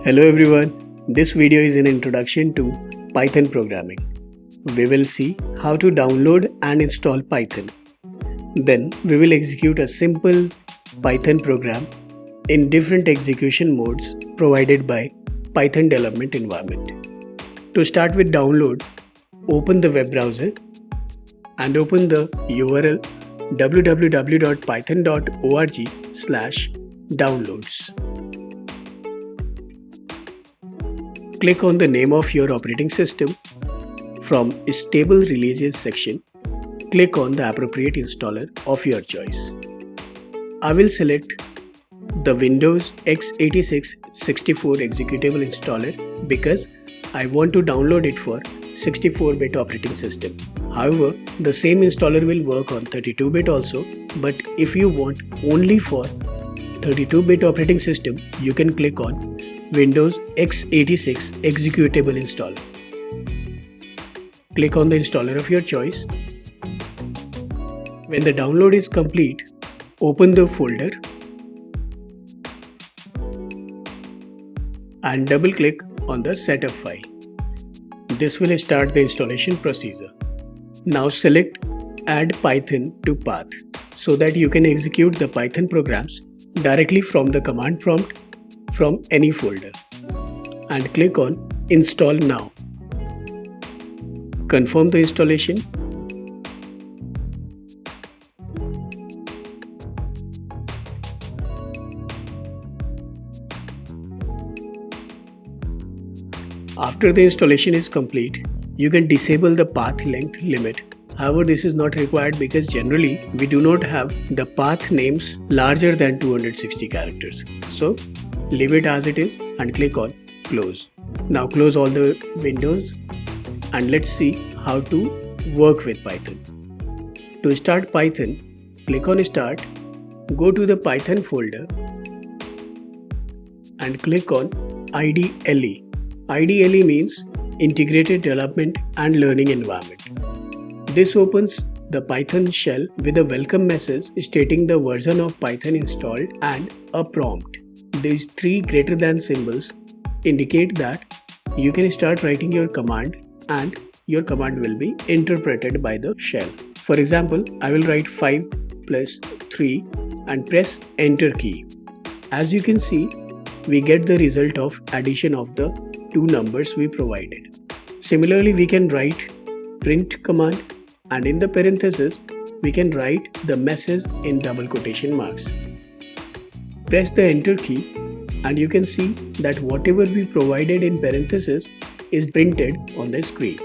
Hello everyone, this video is an introduction to Python programming. We will see how to download and install Python. Then we will execute a simple Python program in different execution modes provided by Python development environment. To start with download, open the web browser and open the URL www.python.org/downloads. Click on the name of your operating system. From Stable Releases section, click on the appropriate installer of your choice. I will select the Windows x86 64 executable installer because I want to download it for 64-bit operating system. However, the same installer will work on 32-bit also, but if you want only for 32-bit operating system, you can click on Windows x86 executable installer. Click on the installer of your choice. When the download is complete, open the folder and double click on the setup file. This will start the installation procedure. Now select Add Python to Path so that you can execute the Python programs directly from the command prompt from any folder, and click on Install Now. Confirm the installation. After the installation is complete, you can disable the path length limit. However, this is not required because generally we do not have the path names larger than 260 characters. So leave it as it is and click on Close. Now close all the windows and let's see how to work with Python. To start Python, click on Start, go to the Python folder and click on IDLE. IDLE means Integrated Development and Learning Environment. This opens the Python shell with a welcome message stating the version of Python installed and a prompt. These three greater than symbols indicate that you can start writing your command and your command will be interpreted by the shell. For example, I will write 5 plus 3 and press enter key. As you can see, we get the result of addition of the two numbers we provided. Similarly, we can write print command and in the parenthesis, we can write the message in double quotation marks. Press the enter key and you can see that whatever we provided in parenthesis is printed on the screen.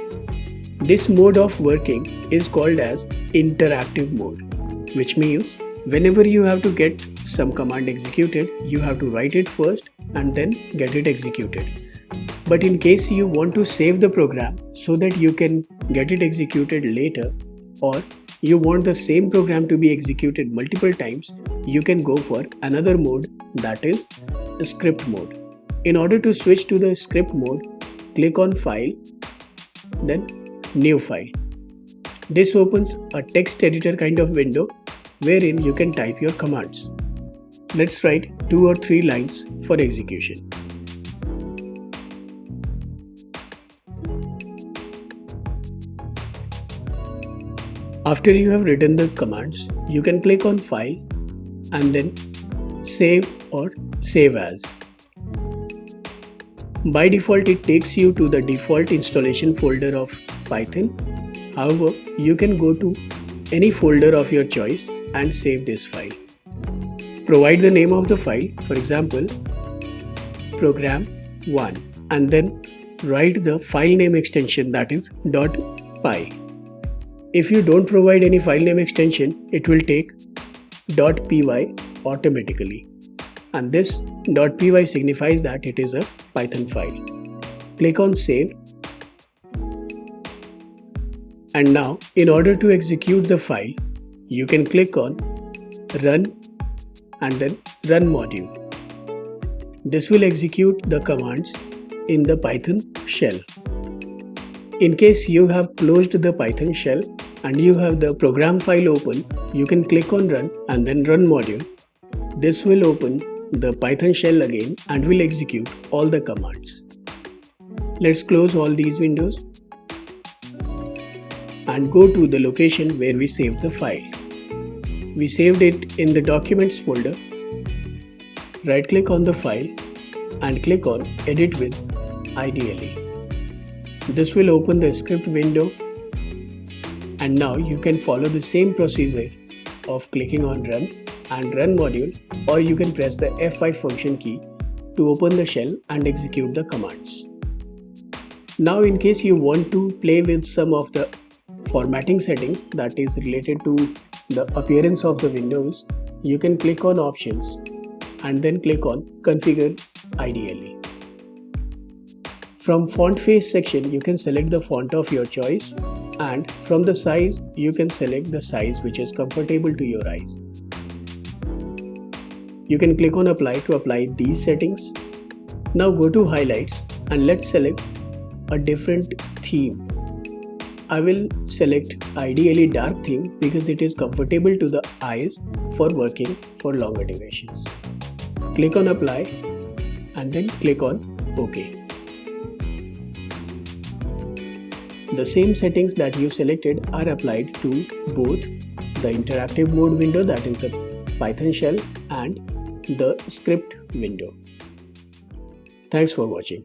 This mode of working is called as interactive mode, which means whenever you have to get some command executed, you have to write it first and then get it executed. But in case you want to save the program so that you can get it executed later, or you want the same program to be executed multiple times, you can go for another mode, that is script mode. In order to switch to the script mode, click on File, then New File. This opens a text editor kind of window wherein you can type your commands. Let's write 2 or 3 lines for execution. After you have written the commands, you can click on File and then Save or Save As. By default, it takes you to the default installation folder of Python. However, you can go to any folder of your choice and save this file. Provide the name of the file, for example, program1, and then write the file name extension, that is .py. If you don't provide any file name extension, it will take .py automatically. And this .py signifies that it is a Python file. Click on Save. And now, in order to execute the file, you can click on Run and then Run module. This will execute the commands in the Python shell. In case you have closed the Python shell and you have the program file open, you can click on Run and then Run module. This will open the Python shell again and will execute all the commands. Let's close all these windows and go to the location where we saved the file. We saved it in the Documents folder. Right click on the file and click on Edit with IDLE. This will open the script window, and now you can follow the same procedure of clicking on Run and Run module, or you can press the F5 function key to open the shell and execute the commands. Now in case you want to play with some of the formatting settings that is related to the appearance of the windows, you can click on Options and then click on Configure IDLE. From Font Face section, you can select the font of your choice, and from the size, you can select the size which is comfortable to your eyes. You can click on Apply to apply these settings. Now go to Highlights and let's select a different theme. I will select IDLE Dark theme because it is comfortable to the eyes for working for longer durations. Click on Apply and then click on OK. The same settings that you selected are applied to both the interactive mode window, that is the Python shell, and the script window. Thanks for watching.